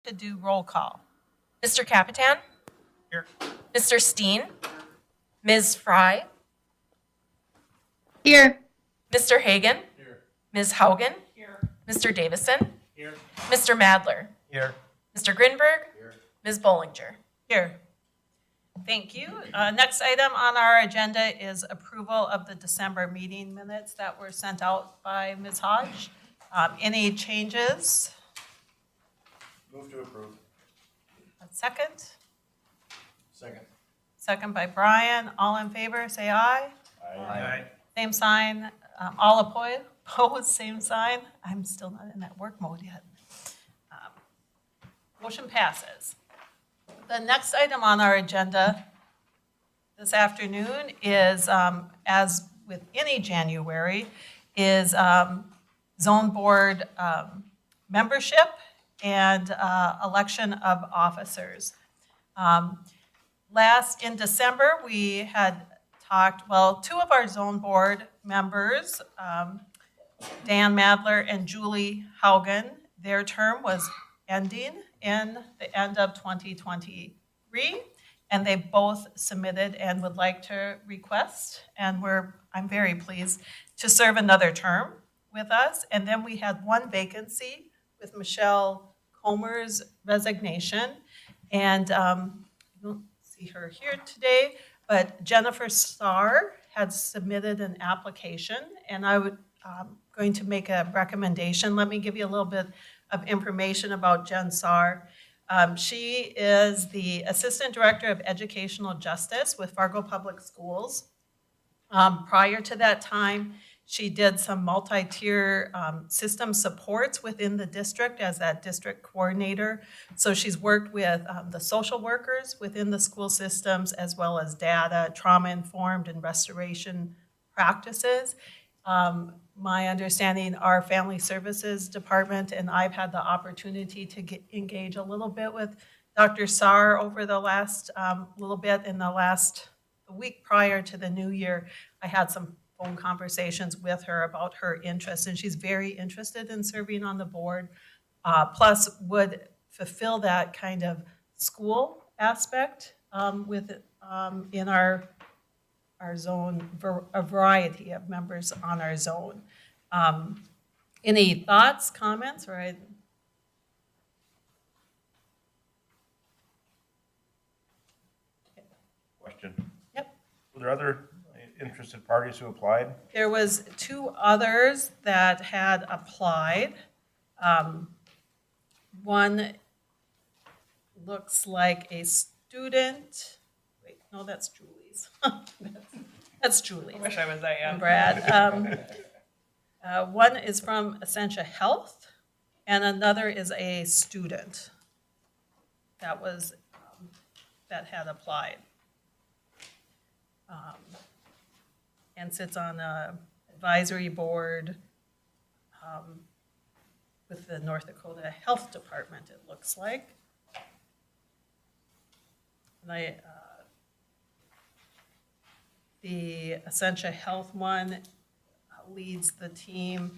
to do roll call. Mr. Capitan? Here. Mr. Steen? Ms. Fry? Here. Mr. Hagan? Here. Ms. Haugen? Here. Mr. Davison? Here. Mr. Madler? Here. Mr. Grinberg? Here. Ms. Bollinger? Here. Thank you. Next item on our agenda is approval of the December meeting minutes that were sent out by Ms. Hodge. Any changes? Move to approve. A second? Second. Second by Brian. All in favor, say aye. Aye. Same sign. All opposed, same sign. I'm still not in that work mode yet. Motion passes. The next item on our agenda this afternoon is, as with any January, is zone board membership and election of officers. In December, we had talked, two of our zone board members, Dan Madler and Julie Haugen, their term was ending in the end of 2023, and they both submitted and would like to request, and I'm very pleased to serve another term with us. And then we had one vacancy with Michelle Comer's resignation, and I don't see her here today, but Jennifer Starr had submitted an application, and I would going to make a recommendation. Let me give you a little bit of information about Jen Starr. She is the Assistant Director of Educational Justice with Fargo Public Schools. Prior to that time, she did some multi-tier system supports within the district as that district coordinator. So she's worked with the social workers within the school systems, as well as data, trauma-informed and restoration practices. My understanding, our family services department, and I've had the opportunity to engage a little bit with Dr. Starr over the last the week prior to the new year. I had some phone conversations with her about her interests, and she's very interested in serving on the board, plus would fulfill that kind of school aspect in our zone, a variety of members on our zone. Any thoughts, comments, Question. Yep. Were there other interested parties who applied? There was two others that had applied. One looks like a student. Wait, no, that's Julie's. That's Julie's. I wish I was that young. Brad. One is from Essentia Health, and another is a student that had applied. And sits on a advisory board with the North Dakota Health Department, it looks like. And the Essentia Health one leads the team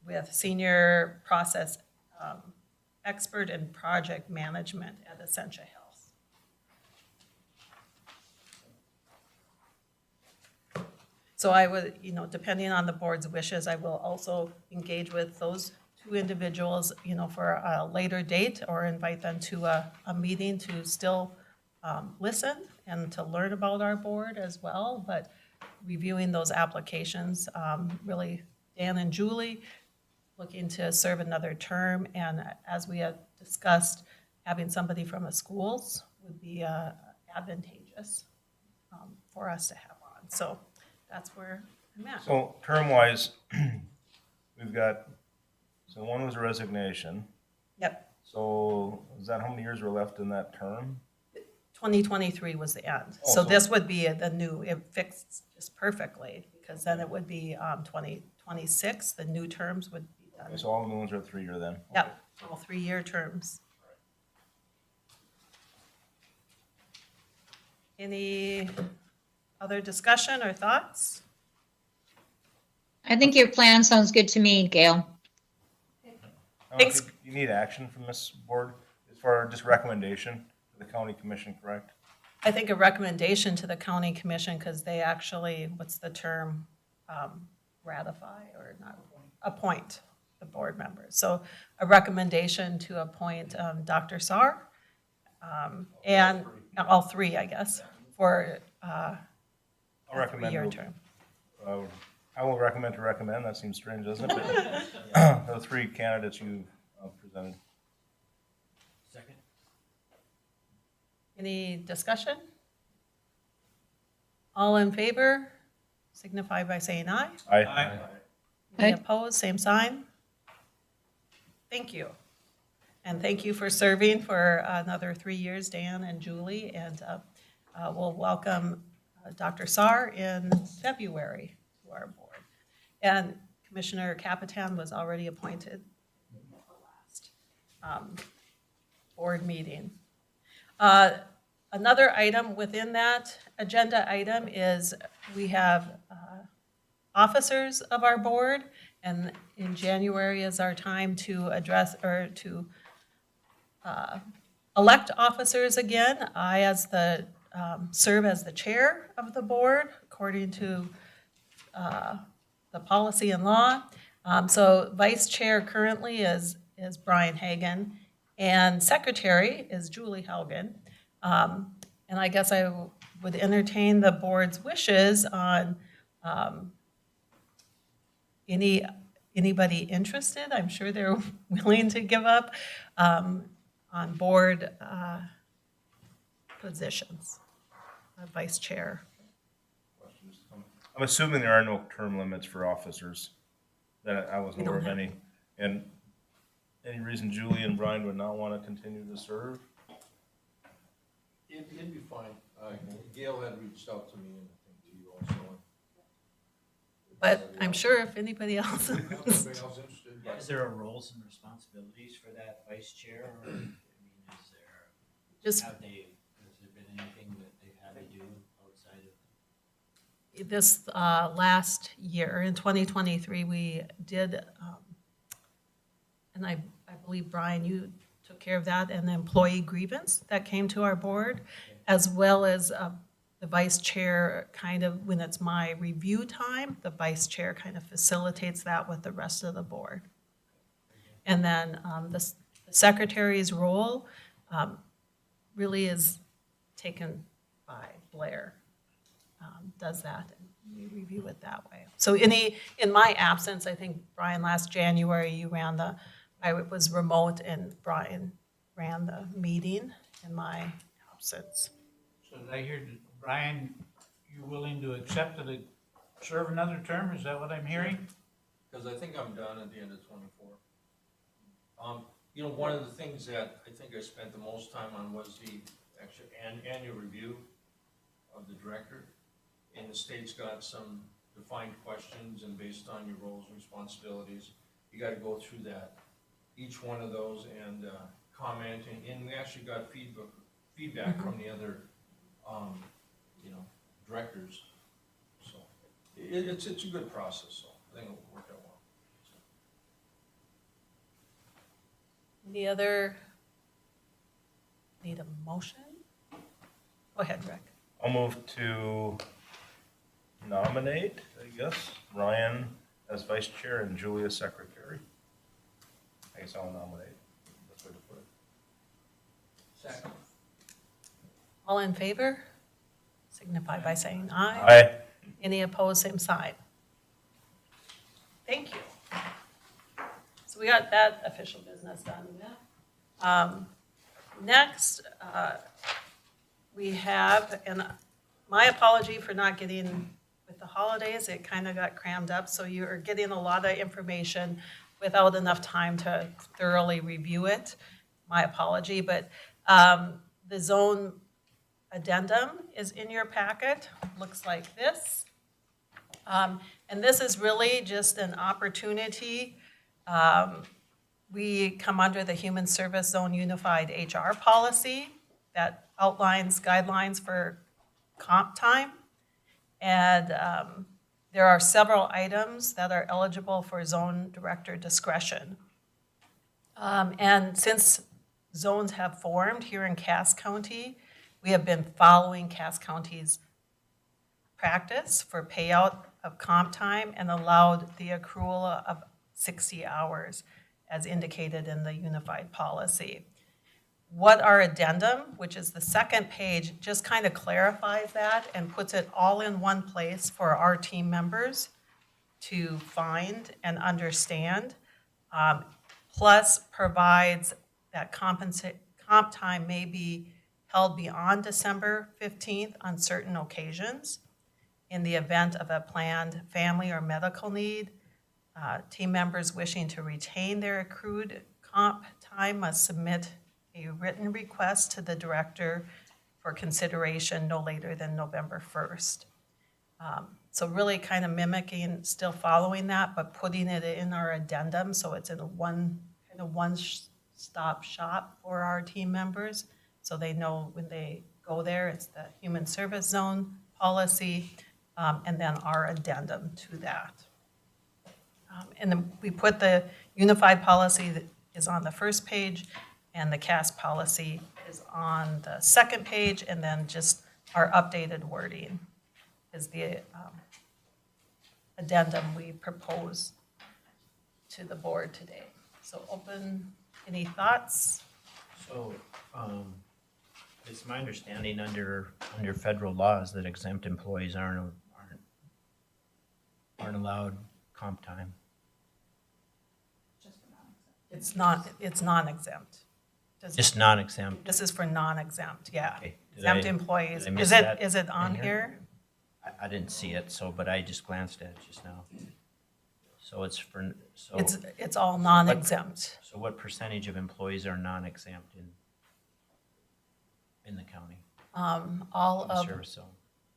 with senior process expert in project management at Essentia Health. So I would, depending on the board's wishes, I will also engage with those two individuals, for a later date, or invite them to a meeting to still listen and to learn about our board as well. But reviewing those applications, really, Dan and Julie looking to serve another term, and as we have discussed, having somebody from the schools would be advantageous for us to have on. So that's where I'm at. So term-wise, we've got, so one was a resignation. Yep, So is that how many years were left in that term? 2023 was the end. Oh, So so- this would be the new, it fixed just perfectly, because then it would be 2026, the new terms would be done. Okay, so all the new ones are 3-year then? Yep, all 3-year terms. Any other discussion or thoughts? I think your plan sounds good to me, Gail. I don't Thanks. think you you need action from this board as far as just recommendation to the county commission, correct? I think a recommendation to the county commission, because they actually, what's the term? Ratify or not, appoint the board members. So a recommendation to appoint Dr. Saar, and all three, I guess, for I'll a recommend. three-year term. I will recommend to recommend, that seems strange, doesn't it? But the three candidates you presented. Second? Any discussion? All in favor, signify by saying aye. Aye. Any opposed, same sign. Thank you. And thank you for serving for another 3 years, Dan and Julie. And we'll welcome Dr. Saar in February to our board. And Commissioner Capitan was already appointed at the last board meeting. Another item within that agenda item is we have officers of our board, and in January is our time to address or to elect officers again. I, as the serve as the chair of the board according to the policy and law. So vice chair currently is Brian Hagan, and secretary is Julie Haugen. And I guess I would entertain the board's wishes on anybody interested. I'm sure they're willing to give up on board positions, vice chair. I'm assuming there are no term limits for officers, that I wasn't aware of any. And any reason Julie and Brian would not want to continue to serve? It'd be fine. Gail had reached out to me and I think to you also. But I'm sure if anybody else is. Anybody else interested? Yeah, is there a roles and responsibilities for that vice chair, or, I mean, is there, Just has there been anything that they've had to do outside of? this last year, in 2023, we did, and I believe, Brian, you took care of that, an employee grievance that came to our board, as well as the vice chair kind of, when it's my review time, the vice chair kind of facilitates that with the rest of the board. And then the secretary's role really is taken by Blair. Does that, and we review it that way. So in my absence, I think, Brian, last January, you ran I was remote and Brian ran the meeting in my absence. So did I hear, Brian, you're willing to accept to serve another term? Is that what I'm hearing? Because I think I'm done at the end of 24. You know, one of the things that I think I spent the most time on was the actual annual review of the director. And the state's got some defined questions, and based on your roles and responsibilities, you gotta go through that, each one of those, and comment, and we actually got feedback from the other, you know, directors. So, it's a good process, so I think it'll work out well. Any other, need a motion? Go ahead, Rick. I'll move to nominate, I guess, Ryan as vice chair and Julie as secretary. I guess I'll nominate. That's the way to put it. Second. All in favor? Signify by saying aye. Aye. Any opposed, same sign. Thank you. So we got that official business done. Next, we have, and my apology for not getting, with the holidays, it kind of got crammed up, so you are getting a lot of information without enough time to thoroughly review it. My apology, but the zone addendum is in your packet, looks like this. And this is really just an opportunity. We come under the Human Service Zone Unified HR policy that outlines guidelines for comp time. And there are several items that are eligible for zone director discretion. And since zones have formed here in Cass County, we have been following Cass County's practice for payout of comp time and allowed the accrual of 60 hours as indicated in the unified policy. What our addendum, which is the second page, just kind of clarifies that and puts it all in one place for our team members to find and understand. Plus provides that comp time may be held beyond December 15th on certain occasions. In the event of a planned family or medical need, team members wishing to retain their accrued comp time must submit a written request to the director for consideration no later than November 1st. So really kind of mimicking, still following that, but putting it in our addendum so it's in a one-stop shop for our team members. So they know when they go there, it's the human service zone policy, and then our addendum to that. And then we put the unified policy that is on the first page, and the CAS policy is on the second page, and then just our updated wording is the addendum we propose to the board today. So open, any thoughts? So, it's my understanding under federal laws that exempt employees aren't allowed comp time. It's non-exempt. Does- Just non-exempt. This is for non-exempt, yeah. Okay. Did Exempt I- employees. did I miss Is it, that is it on in here? I didn't see it, but I just glanced at it just now. So it's for, so, It's all non-exempt. so what percentage of employees are non-exempt in the county, All in the of service zone?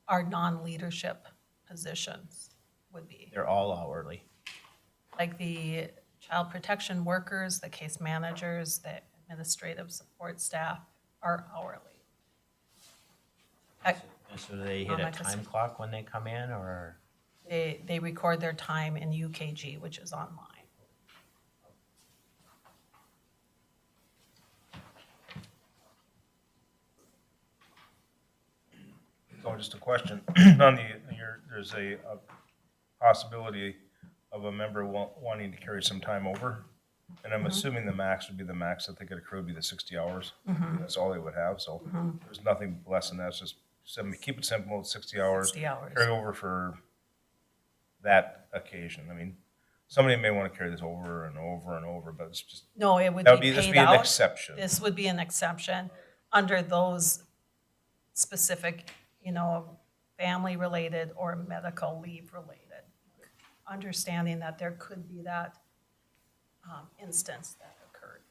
our non-leadership positions would be, They're all hourly. like the child protection workers, the case managers, the administrative support staff are hourly. And so do they hit a Like I said. time clock when they come in, or? They record their time in UKG, which is online. So just a question, on there's a possibility of a member wanting to carry some time over, and I'm assuming the max would be the max that they could accrue would be the 60 hours. That's all they would have, so there's nothing less than that, it's just, keep it simple, it's 60 hours. 60 hours. Carry over for that occasion, I mean, somebody may want to carry this over and over and over, but it's just, No, it would that would be be, this paid would be an out. exception. This would be an exception under those specific, family-related or medical leave-related. Understanding that there could be that instance that occurred.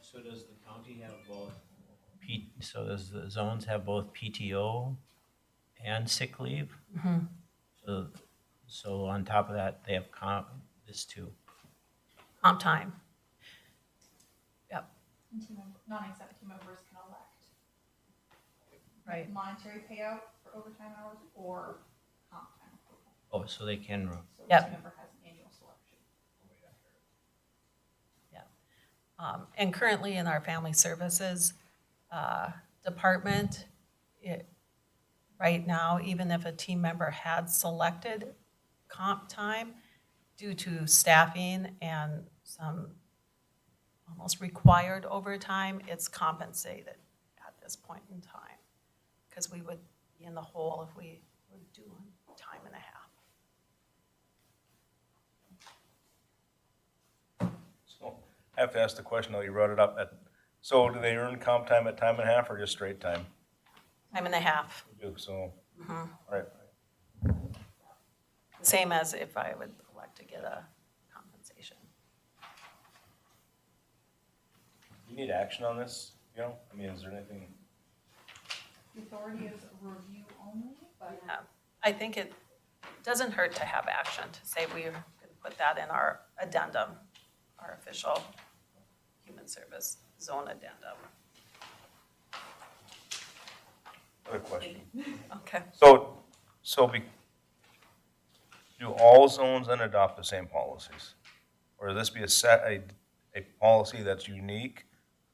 So does the county have both so does the zones have both PTO and sick leave? So on top of that, they have this too. Comp time. Yep, Non-exempt team members can elect right. monetary payout for overtime hours or comp time approval. Oh, so they can, So each Yep. member has an annual selection. And currently in our family services department, right now, even if a team member had selected comp time, due to staffing and some almost required overtime, it's compensated at this point in time. Because we would be in the hole if we were doing time and a half. So, I have to ask the question, though, you brought it up, so do they earn comp time at time and a half or just straight time? Time and a half, They do, so, all right. same as if I would elect to get a compensation. You need action on this, I mean, is there anything? The authority is review only, but I think it doesn't hurt to have action, to say we can put that in our addendum, our official human service zone addendum. Other question. Okay. So do all zones then adopt the same policies? Or this be a policy that's unique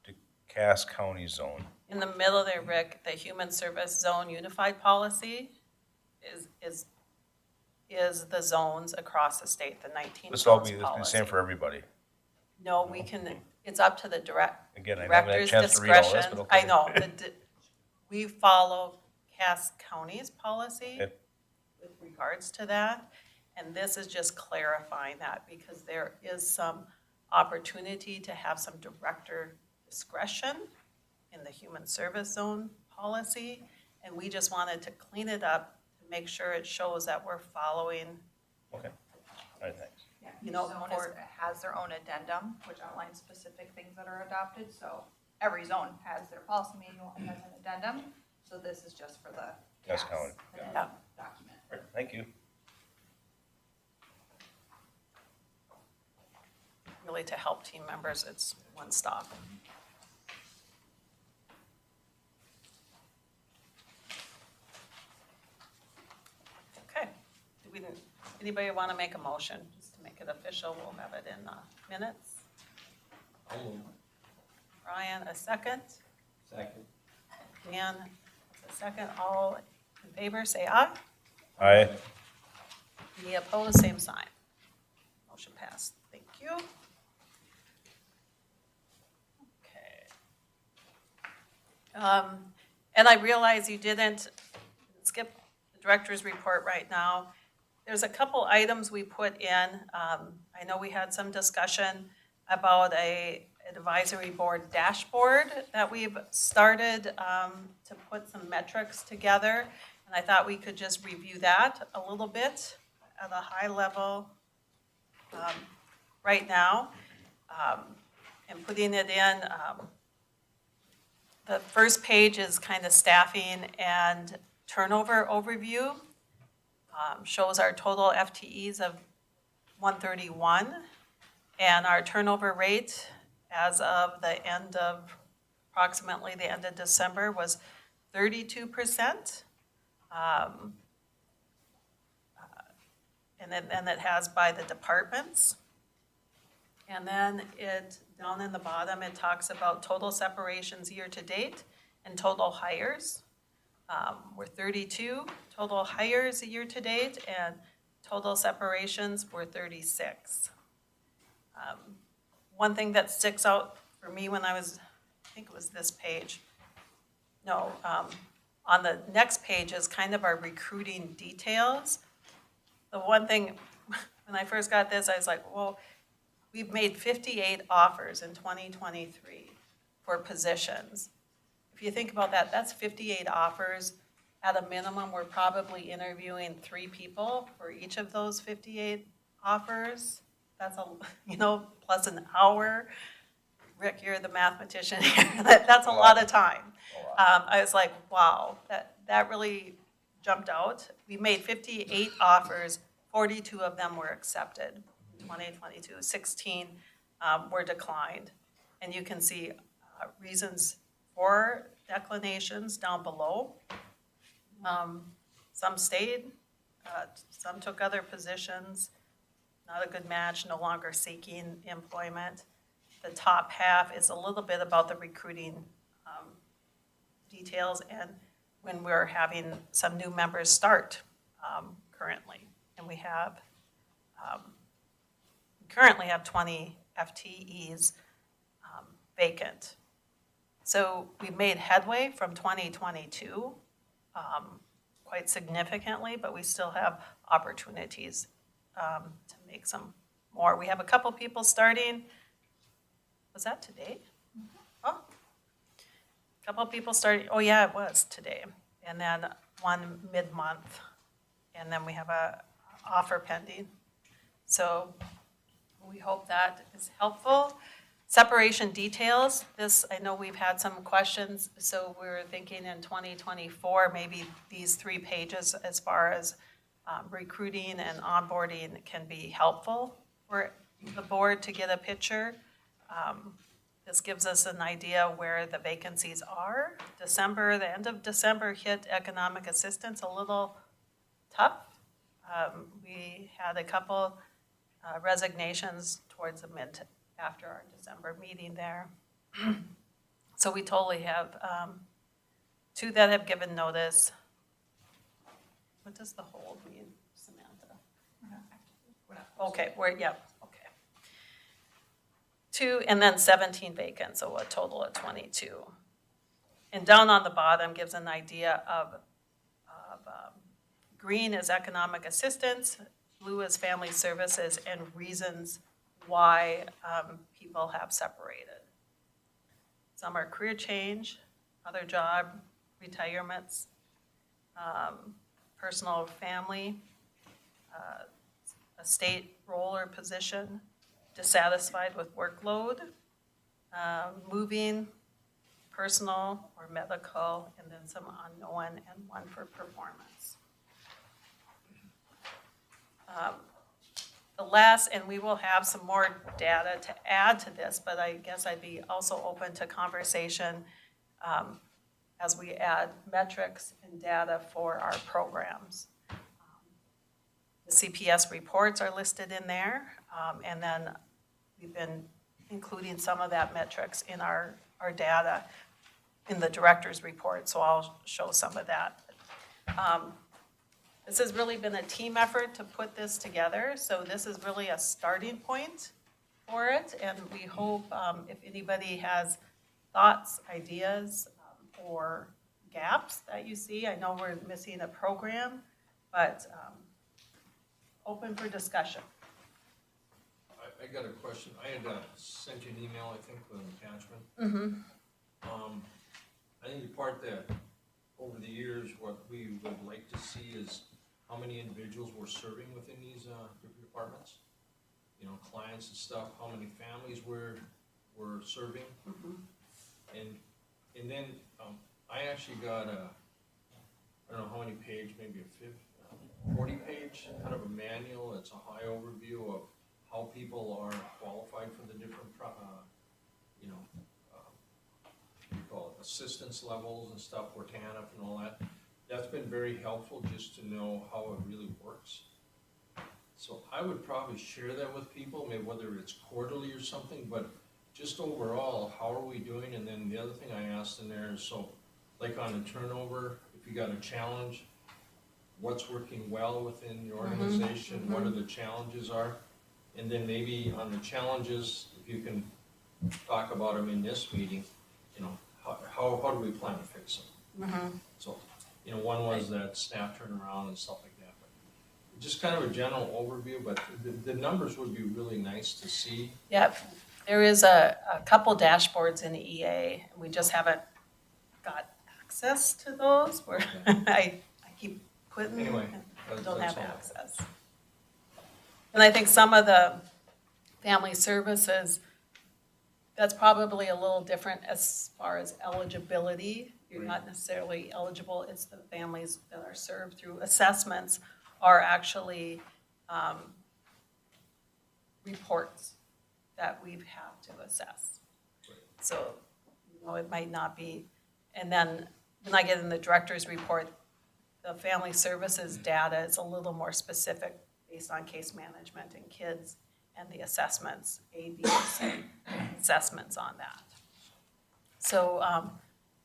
to Cass County zone? In the middle there, Rick, the Human Service Zone Unified Policy is the zones across the state, the 19 This will all zones be the policy. same for everybody. No, we can, it's up to the Again, I haven't had a director's chance to read all this, discretion. but okay. I know, we follow Cass County's policy Okay. with regards to that. And this is just clarifying that because there is some opportunity to have some director discretion in the human service zone policy. And we just wanted to clean it up to make sure it shows that we're following. Okay, all right, thanks. Yeah, You each know, zone for- has their own addendum, which outlines specific things that are adopted, so every zone has their policy manual and has an addendum, so this is just for the Cass CAS County, yeah. addendum document. All right, thank you. Really to help team members, it's one stop. Okay, anybody want to make a motion, just to make it official, we'll have it in minutes. I'll move. Brian, a second, Second. Dan, a second, all in favor, say aye. Aye. Any opposed, same sign. Motion passed, thank you. Okay. And I realize you didn't skip the director's report right now. There's a couple items we put in. I know we had some discussion about a advisory board dashboard that we've started to put some metrics together. And I thought we could just review that a little bit at a high level right now. And putting it in, the first page is kind of staffing and turnover overview. Shows our total FTEs of 131. And our turnover rate as of the end of, approximately the end of December was 32%. And then it has by the departments. And then it, down in the bottom, it talks about total separations year to date and total hires. We're 32 total hires year to date and total separations were 36. One thing that sticks out for me when I think it was this page. No, on the next page is kind of our recruiting details. The one thing, when I first got this, I was like, well, we've made 58 offers in 2023 for positions. If you think about that, that's 58 offers. At a minimum, we're probably interviewing 3 people for each of those 58 offers. That's plus an hour. Rick, you're the mathematician here. That's a lot of time. I was like, wow, that really jumped out. We made 58 offers, 42 of them were accepted in 2022, 16 were declined. And you can see reasons for declinations down below. Some stayed, some took other positions, not a good match, no longer seeking employment. The top half is a little bit about the recruiting details and when we're having some new members start currently. And we currently have 20 FTEs vacant. So we've made headway from 2022 quite significantly, but we still have opportunities to make some more. We have a couple people starting. Was that today? Oh, a couple people starting. Oh yeah, it was today. And then one mid-month. And then we have a offer pending. So we hope that is helpful. Separation details. This, I know we've had some questions, so we're thinking in 2024, maybe these 3 pages as far as recruiting and onboarding can be helpful for the board to get a picture. This gives us an idea where the vacancies are. The end of December hit economic assistance a little tough. We had a couple resignations towards the after our December meeting there. So we totally have 2 that have given notice. What does the hold mean, Samantha? Okay, yep, okay. 2, and then 17 vacant, so a total of 22. And down on the bottom gives an idea of green is economic assistance, blue is family services, and reasons why people have separated. Some are career change, other job, retirements, personal family, a state role or position, dissatisfied with workload, moving, personal or medical, and then some unknown, and 1 for performance. The last, and we will have some more data to add to this, but I guess I'd be also open to conversation as we add metrics and data for our programs. The CPS reports are listed in there, and then we've been including some of that metrics in our data in the director's report, so I'll show some of that. This has really been a team effort to put this together, so this is really a starting point for it, and we hope if anybody has thoughts, ideas, or gaps that you see, I know we're missing a program, but open for discussion. I got a question. I had sent you an email, I think, with an attachment. Mm-hmm. I think the part that, over the years, what we would like to see is how many individuals we're serving within these departments. You know, clients and stuff, how many families we're serving. And then, I actually got I don't know how many page, maybe a 40 page, kind of a manual. It's a high overview of how people are qualified for the different, you know, what do you call it, assistance levels and stuff, or TANF and all that. That's been very helpful just to know how it really works. So I would probably share that with people, maybe whether it's quarterly or something, but just overall, how are we doing? And then the other thing I asked in there is, so like on the turnover, if you got a challenge, what's working well within the organization, what are the challenges are? And then maybe on the challenges, if you can talk about them in this meeting, you know, how do we plan to fix them? So, you know, one was that staff turnaround and stuff like that, but just kind of a general overview, but the numbers would be really nice to see. Yep, there is a couple dashboards in EA, and we just haven't got access to those, where I keep putting, Anyway, and don't have that's all. access. And I think some of the family services, that's probably a little different as far as eligibility. You're not necessarily eligible, it's the families that are served through assessments are actually reports that we have to assess. So, you know, it might not be, and then when I get in the director's report, the family services data is a little more specific based on case management and kids and the assessments, A, B, and C assessments on that. So,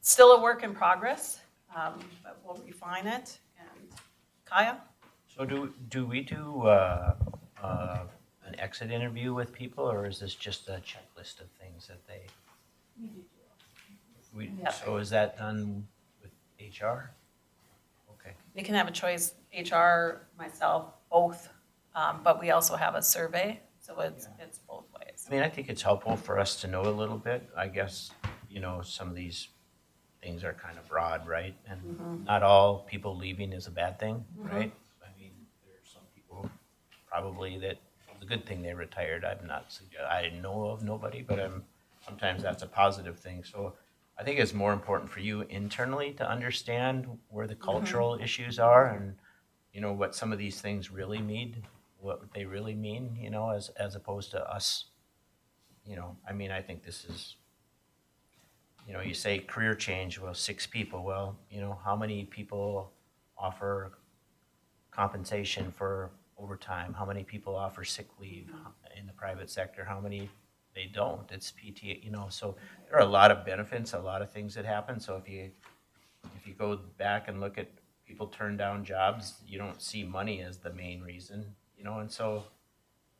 still a work in progress, but we'll refine it. And Kaya? So do we do an exit interview with people, or is this just a checklist of things that they? Yeah. So is that done with HR? Okay. You can have a choice, HR, myself, both, but we also have a survey, so it's both ways. I mean, I think it's helpful for us to know a little bit. I guess, you know, some of these things are kind of broad, right? And not all people leaving is a bad thing, right? I mean, there's some people probably that it's a good thing they retired. I know of nobody, but sometimes that's a positive thing. So I think it's more important for you internally to understand where the cultural issues are and, you know, what some of these things really mean, what they really mean, you know, as opposed to us. You know, I mean, I think this is, you know, you say career change, well, 6 people. Well, you know, how many people offer compensation for overtime, how many people offer sick leave in the private sector, how many they don't, it's PTA, you know, so there are a lot of benefits, a lot of things that happen, so if you go back and look at people turn down jobs, you don't see money as the main reason, you know, and so,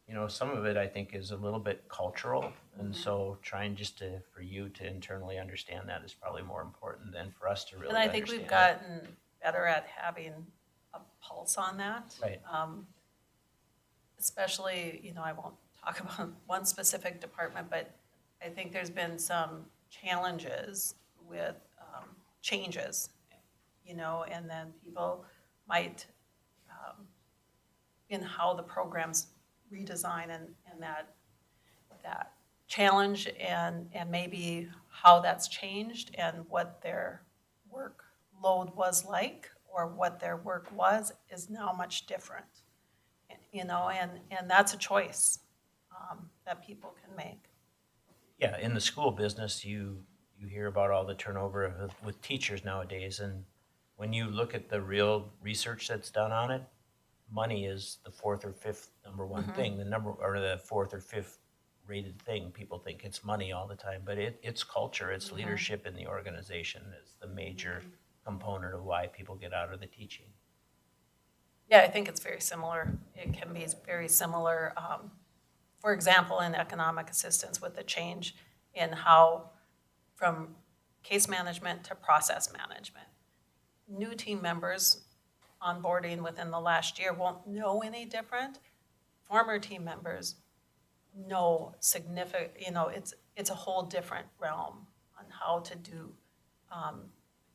you know, some of it I think is a little bit cultural, and so trying just to, for you to internally understand that is probably more important than for us to really And I think understand we've it. gotten better at having a pulse on that. Right. Especially, you know, I won't talk about one specific department, but I think there's been some challenges with changes, you know, and then people might, in how the programs redesign and that challenge and maybe how that's changed and what their workload was like or what their work was is now much different. You know, and that's a choice that people can make. Yeah, in the school business, you hear about all the turnover with teachers nowadays, and when you look at the real research that's done on it, money is the fourth or fifth number one thing, or the fourth or fifth rated thing. People think it's money all the time, but it's culture, it's leadership in the organization is the major component of why people get out of the teaching. Yeah, I think it's very similar. It can be very similar, for example, in economic assistance with the change in how from case management to process management. New team members onboarding within the last year won't know any different. Former team members know significant, you know, it's a whole different realm on how to do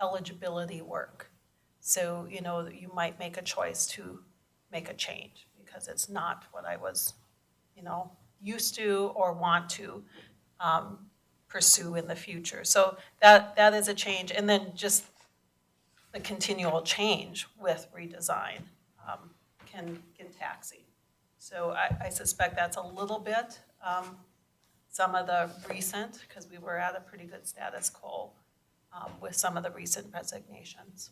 eligibility work. So, you know, you might make a choice to make a change because it's not what I was, you know, used to or want to pursue in the future. So that is a change. And then just the continual change with redesign can get taxing. So I suspect that's a little bit some of the recent, because we were at a pretty good status quo with some of the recent resignations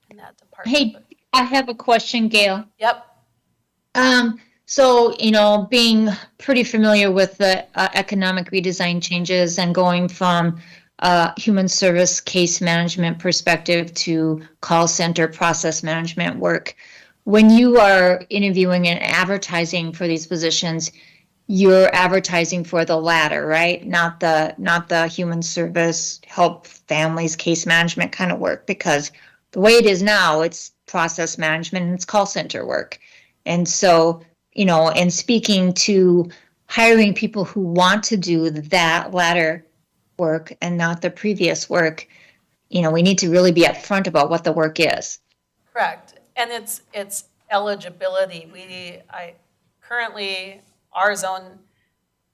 in that department. Hey, I have a question, Gail. Yep, So, you know, being pretty familiar with the economic redesign changes and going from human service case management perspective to call center process management work, when you are interviewing and advertising for these positions, you're advertising for the latter, right? Not the human service, help families, case management kind of work, because the way it is now, it's process management and it's call center work. And so, you know, and speaking to hiring people who want to do that latter work and not the previous work, you know, we need to really be upfront about what the work is. correct. And it's eligibility. Currently, our zone,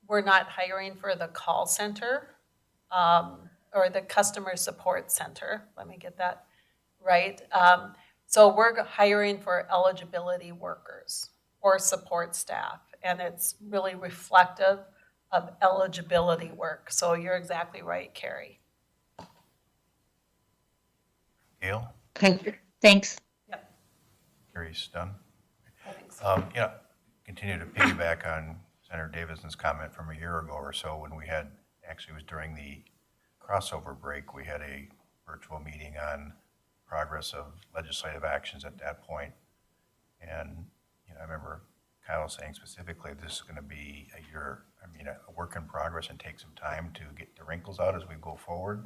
we're not hiring for the call center or the customer support center. Let me get that right. So we're hiring for eligibility workers or support staff, and it's really reflective of eligibility work. So you're exactly right, Carrie. Gail, Okay, thanks. Yep. Carrie's done. I think so. Yeah, continue to piggyback on Senator Davidson's comment from a year ago or so when we had, actually it was during the crossover break, we had a virtual meeting on progress of legislative actions at that point. And, you know, I remember Kyle saying specifically, this is going to be a year, a work in progress and take some time to get the wrinkles out as we go forward.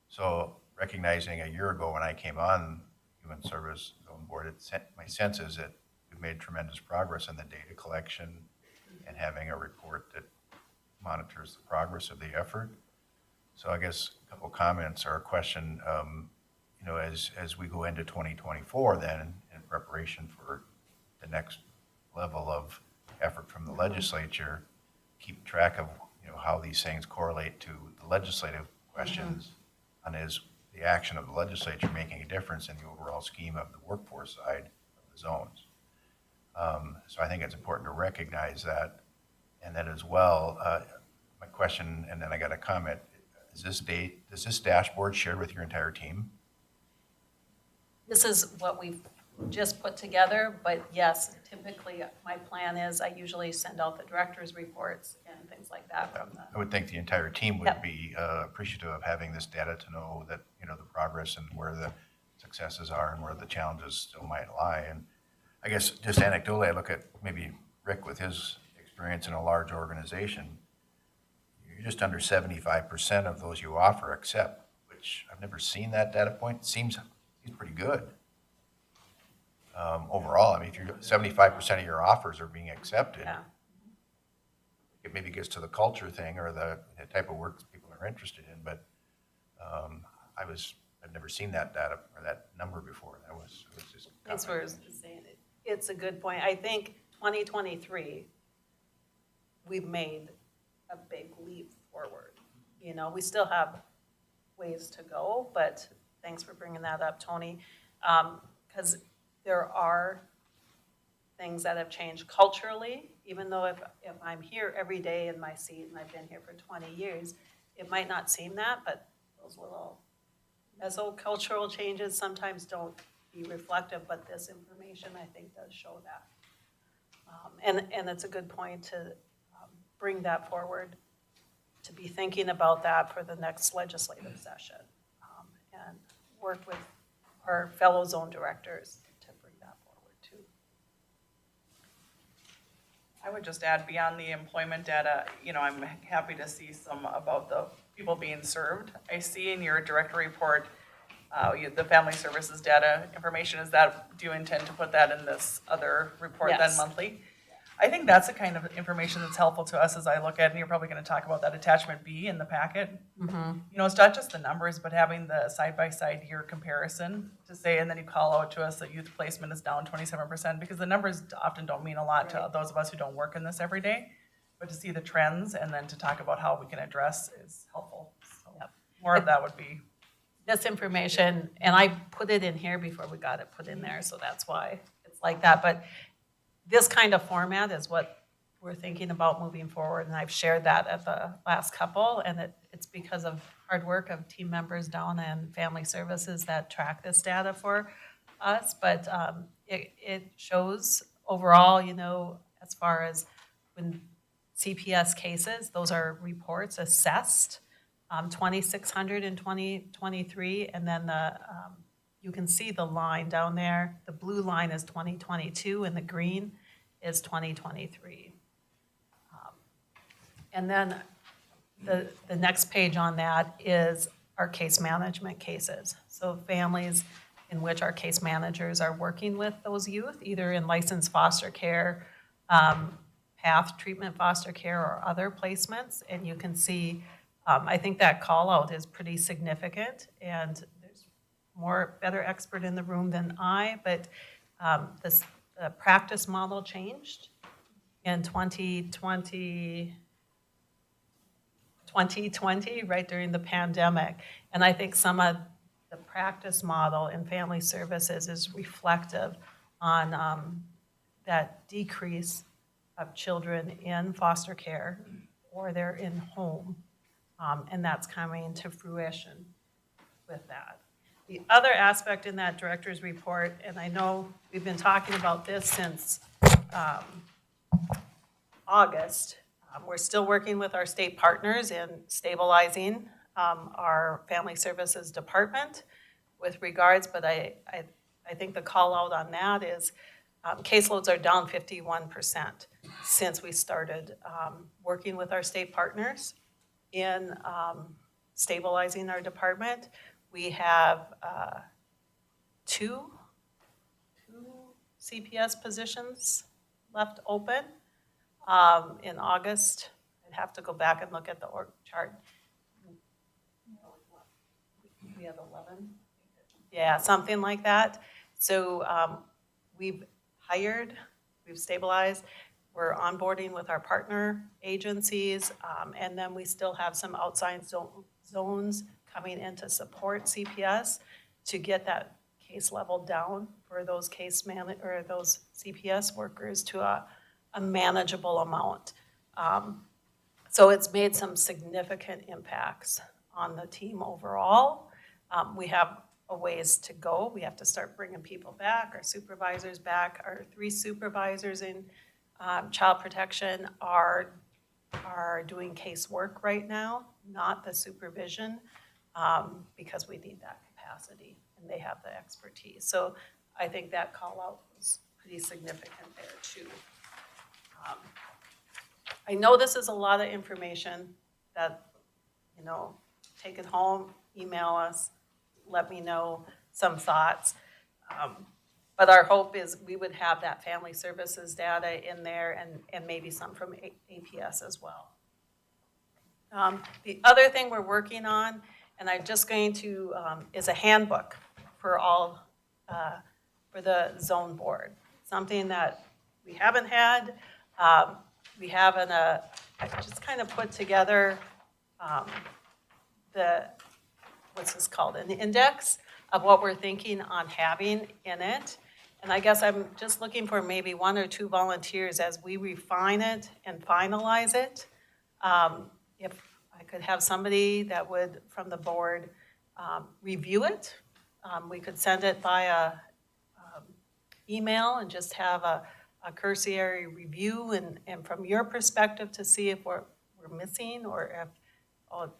So recognizing a year ago when I came on Human Service Zone Board, my sense is that we've made tremendous progress in the data collection and having a report that monitors the progress of the effort. So I guess a couple comments or a question, you know, as we go into 2024 then in preparation for the next level of effort from the legislature, keep track of, you know, how these things correlate to the legislative questions and is the action of the legislature making a difference in the overall scheme of the workforce side of the zones. So I think it's important to recognize that. And then as well, my question, and then I got a comment, is this dashboard shared with your entire team? This is what we've just put together, but yes, typically my plan is I usually send out the director's reports and things like that from the, I would think the entire team would Yep. be appreciative of having this data to know that, you know, the progress and where the successes are and where the challenges still might lie. And I guess just anecdotally, I look at maybe Rick with his experience in a large organization. You're just under 75% of those you offer accept, which I've never seen that data point. Seems pretty good. Overall, I mean, if you're 75% of your offers are being accepted, yeah. it maybe gets to the culture thing or the type of work people are interested in, but I've never seen that data or that number before. It was just. Thanks for saying it. It's a good point. I think 2023, we've made a big leap forward. You know, we still have ways to go, but thanks for bringing that up, Tony. Because there are things that have changed culturally, even though if I'm here every day in my seat and I've been here for 20 years, it might not seem that, but those little mesocultural changes sometimes don't be reflective, but this information I think does show that. And it's a good point to bring that forward, to be thinking about that for the next legislative session, and work with our fellow zone directors to bring that forward too. I would just add, beyond the employment data, you know, I'm happy to see some about the people being served. I see in your director report, the family services data information. Do you intend to put that in this other report then Yes. monthly? I think that's the kind of information that's helpful to us as I look at, and you're probably gonna talk about that attachment B in the packet. You know, it's not just the numbers, but having the side-by-side year comparison to say, and then you call out to us that youth placement is down 27%, because the numbers often don't mean a lot to those of us who don't work in this every day. But to see the trends and then to talk about how we can address is helpful. So Yep. more of that would be. This information, and I put it in here before we got it put in there, so that's why it's like that. But this kind of format is what we're thinking about moving forward, and I've shared that at the last couple, and it's because of hard work of team members down in Family Services that track this data for us. But it shows overall, you know, as far as when CPS cases, those are reports assessed, 2,600 in 2023, and then you can see the line down there. The blue line is 2022 and the green is 2023. And then the next page on that is our case management cases. So families in which our case managers are working with those youth, either in licensed foster care, PATH treatment foster care, or other placements. And you can see, I think that call out is pretty significant, and better expert in the room than I, but the practice model changed in 2020, right during the pandemic. And I think some of the practice model in family services is reflective on that decrease of children in foster care or they're in home. And that's coming to fruition with that. The other aspect in that director's report, and I know we've been talking about this since August, we're still working with our state partners in stabilizing our family services department with regards, but I think the call out on that is caseloads are down 51% since we started working with our state partners in stabilizing our department. We have two CPS positions left open. In August, I'd have to go back and look at the org chart. We have 11? Yeah, something like that. So we've hired, we've stabilized, we're onboarding with our partner agencies, and then we still have some outside zones coming in to support CPS to get that case level down for those those CPS workers to a manageable amount. So it's made some significant impacts on the team overall. We have a ways to go. We have to start bringing people back, our supervisors back. Our 3 supervisors in child protection are doing casework right now, not the supervision, because we need that capacity and they have the expertise. So I think that call out was pretty significant there too. I know this is a lot of information that, take it home, email us, let me know some thoughts. But our hope is we would have that family services data in there and maybe some from APS as well. The other thing we're working on, and I'm just going to, is a handbook for all, for the zone board. Something that we haven't had. We haven't, I just kind of put together what's this called, an index of what we're thinking on having in it. And I guess I'm just looking for maybe 1 or 2 volunteers as we refine it and finalize it. If I could have somebody that would, from the board, review it. We could send it via email and just have a cursory review and from your perspective to see if we're missing or if,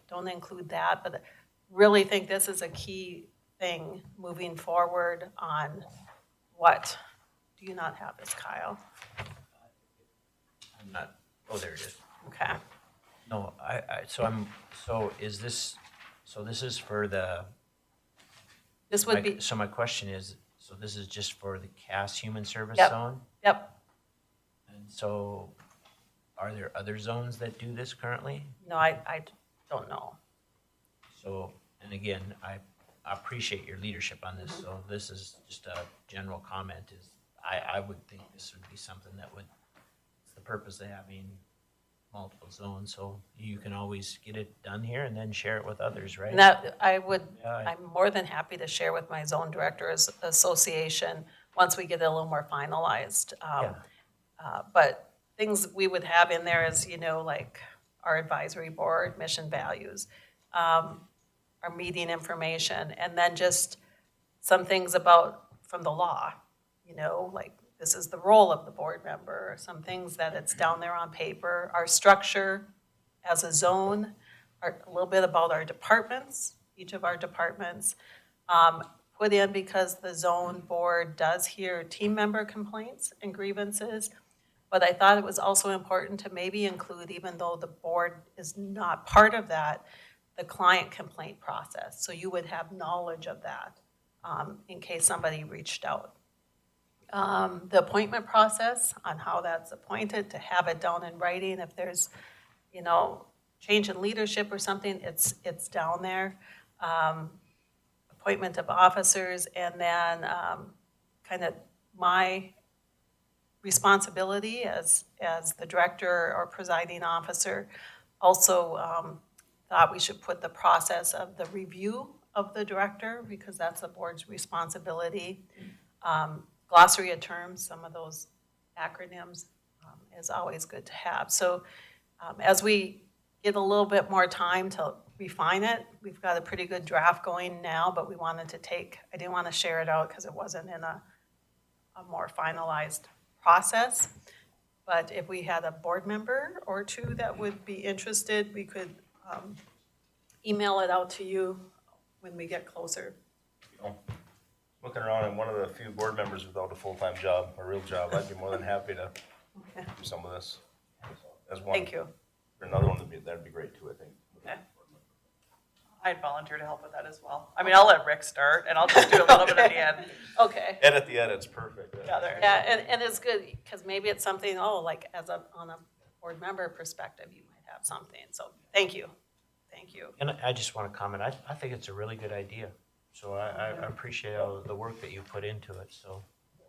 don't include that. But really think this is a key thing moving forward on what? Do you not have this, Kyle? I'm not, oh, there it is. Okay. No, so this is for the, This would be, so my question is, so this is just for the Cass Human Service Yep. Zone? yep, And so, are there other zones that do this currently? no, I don't know. So, and again, I appreciate your leadership on this, so this is just a general comment, is I would think this would be something that would, it's the purpose of having multiple zones, so you can always get it done here and then share it with others, right? And that, Yeah, I'm more than happy to share with my zone directors association once we get it a little more finalized. But things we would have in there is, like our advisory board, mission values, our meeting information, and then just some things from the law, like this is the role of the board member, some things that it's down there on paper, our structure as a zone, a little bit about our departments, each of our departments, put in because the zone board does hear team member complaints and grievances. But I thought it was also important to maybe include, even though the board is not part of that, the client complaint process. So you would have knowledge of that in case somebody reached out. The appointment process on how that's appointed, to have it down in writing. If there's, change in leadership or something, it's down there. Appointment of officers, and then kind of my responsibility as the director or presiding officer. Also thought we should put the process of the review of the director, because that's the board's responsibility. Glossary of terms, some of those acronyms is always good to have. So as we get a little bit more time to refine it, we've got a pretty good draft going now, but we wanted to I didn't want to share it out because it wasn't in a more finalized process. But if we had a board member or 2 that would be interested, we could email it out to you when we get closer. Looking around, I'm one of the few board members without a full-time job, a real job. I'd be more than happy to Okay. do some of this. As one. Thank you. Or another one, that'd be great too, I think. Okay. I'd volunteer to help with that as well. I mean, I'll let Rick start and I'll just do a little bit at the end. Okay. Edit the edits, perfect. Yeah, and it's good, because maybe it's something, like on a board member perspective, you might have something. So thank you. Thank you. And I just want to comment, I think it's a really good idea. So I appreciate all the work that you put into it, so.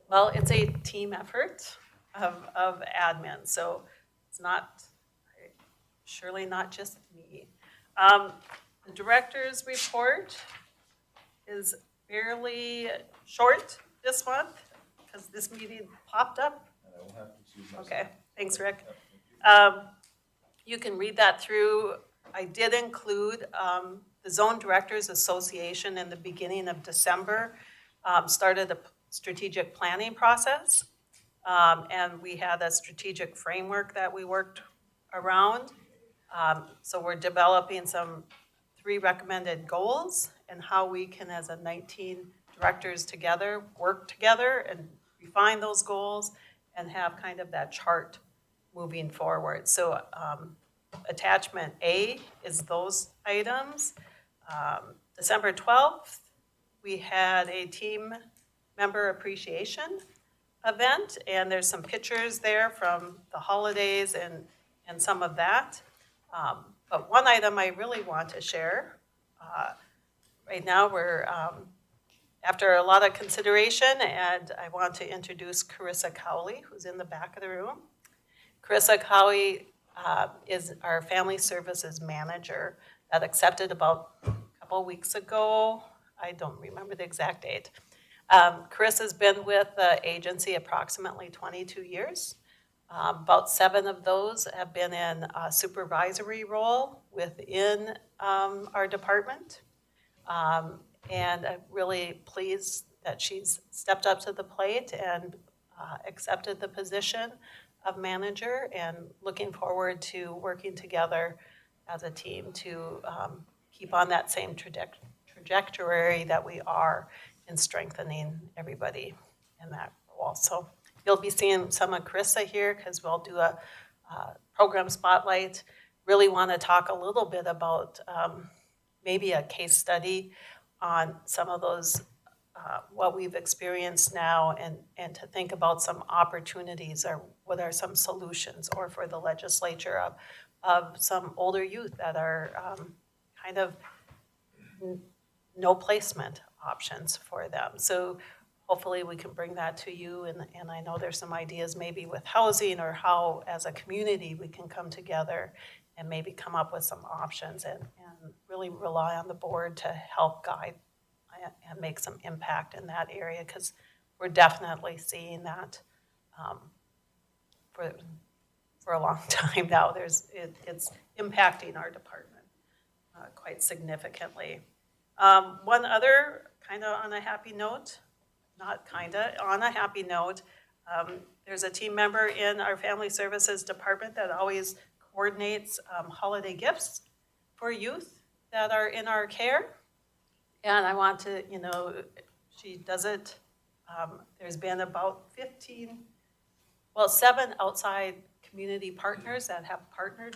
Well, it's a team effort of admin, so it's surely not just me. The director's report is fairly short this month, because this meeting popped up. Okay, thanks, Rick. You can read that through. I did include the the Zone Directors Association in the beginning of December started a strategic planning process. And we had a strategic framework that we worked around. So we're developing some 3 recommended goals and how we can, as a 19 directors together, work together and refine those goals and have kind of that chart moving forward. So attachment A is those items. December 12th, we had a team member appreciation event, and there's some pictures there from the holidays and some of that. But one item I really want to share, right now we're, after a lot of consideration, and I want to introduce Carissa Cowley, who's in the back of the room. Carissa Cowley is our Family Services Manager that accepted about a couple weeks ago. I don't remember the exact date. Carissa's been with the agency approximately 22 years. About 7 of those have been in a supervisory role within our department. And I'm really pleased that she's stepped up to the plate and accepted the position of manager, and looking forward to working together as a team to keep on that same trajectory that we are in strengthening everybody in that role. So you'll be seeing some of Carissa here because we'll do a program spotlight. Really want to talk a little bit about maybe a case study on some of those, what we've experienced now, and to think about some opportunities or what are some solutions, or for the legislature of some older youth that are kind of no placement options for them. So hopefully we can bring that to you, and I know there's some ideas maybe with housing, or how as a community we can come together and maybe come up with some options, and really rely on the board to help guide and make some impact in that area, because we're definitely seeing that for a long time now. It's impacting our department quite significantly. One other kind of on a happy note, on a happy note, there's a team member in our Family Services Department that always coordinates holiday gifts for youth that are in our care. And I want to, she does it, there's been about 7 outside community partners that have partnered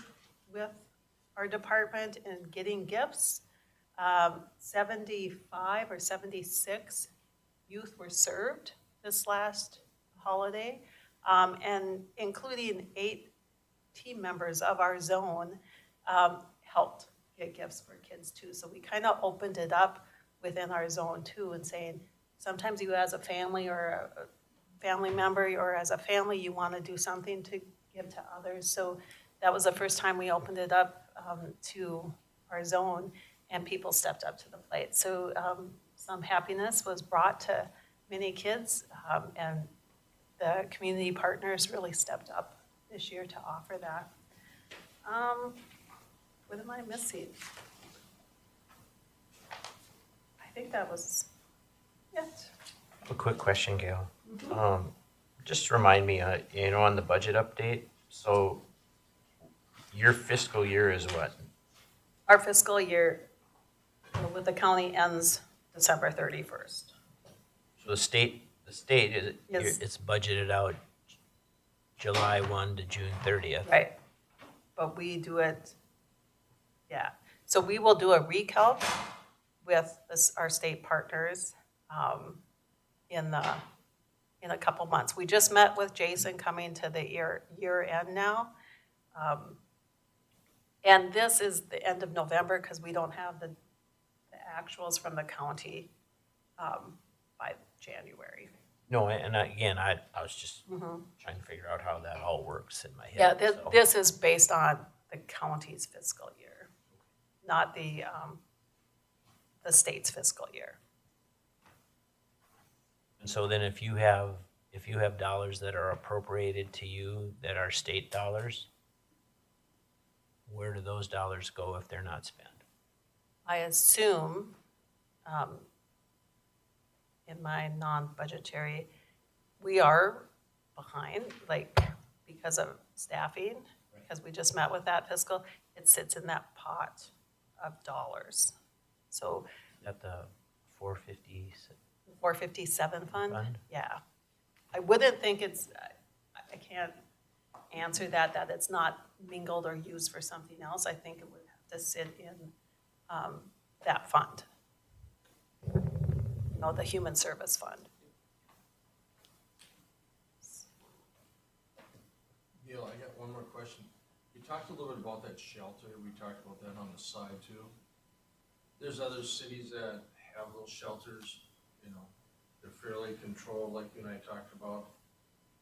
with our department in getting gifts. 75 or 76 youth were served this last holiday, and including 8 team members of our zone helped get gifts for kids too. So we kind of opened it up within our zone too, and saying sometimes you as a family or a family member or as a family, you want to do something to give to others. So that was the first time we opened it up to our zone, and people stepped up to the plate. So some happiness was brought to many kids, and the community partners really stepped up this year to offer that. What am I missing? I think that was it. A quick question, Gail. Just remind me, on the budget update, so your fiscal year is what? Our fiscal year with the county ends December 31st. So the state is, Yes. it's budgeted out July 1 to June 30th. Right, but we do it, so we will do a recalc with our state partners in a couple months. We just met with Jason coming to the year end now. And this is the end of November, because we don't have the actuals from the county by January. No, and I was just trying to figure out how that all works in my head. Yeah, so. this is based on the county's fiscal year, not the state's fiscal year. And so then if you have dollars that are appropriated to you that are state dollars, where do those dollars go if they're not spent? I assume, in my non-budgetary, we are behind, like, because of staffing, because we just met with that fiscal, it sits in that pot of dollars. So At the 450, 457 fund? Fund? Yeah. I wouldn't think it's, I can't answer that it's not mingled or used for something else. I think it would have to sit in that fund. You know, the human service fund. Neil, I got one more question. You talked a little bit about that shelter, we talked about that on the side too. There's other cities that have those shelters, you know, they're fairly controlled, like you and I talked about.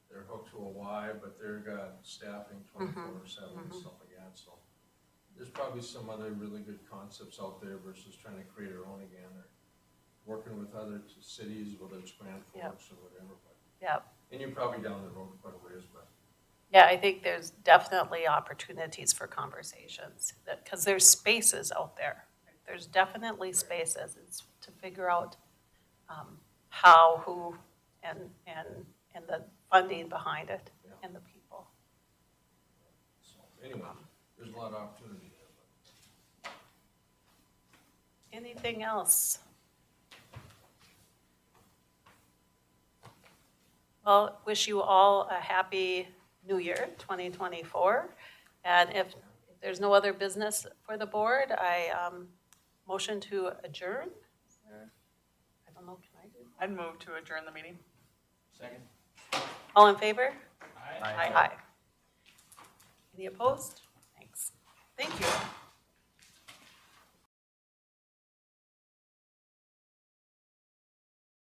They're hooked to a Y, but they're got staffing 24/7 and stuff like that, so. There's probably some other really good concepts out there versus trying to create our own again, or working with other cities, whether it's Grand Forks or whatever, but. Yep. And you're probably down the road quite a ways, but. Yeah, I think there's definitely opportunities for conversations, because there's spaces out there. There's definitely spaces. It's to figure out how, who, and the funding behind it, Yeah. and the people. So, anyway, there's a lot of opportunity there, Anything else? Well, wish you all a happy New Year, 2024. And if there's no other business for the board, I motion to adjourn. Is there- I don't know, can I do that? I'd move to adjourn the meeting. Second. All in favor? Aye. Aye. Any opposed? Thanks. Thank you.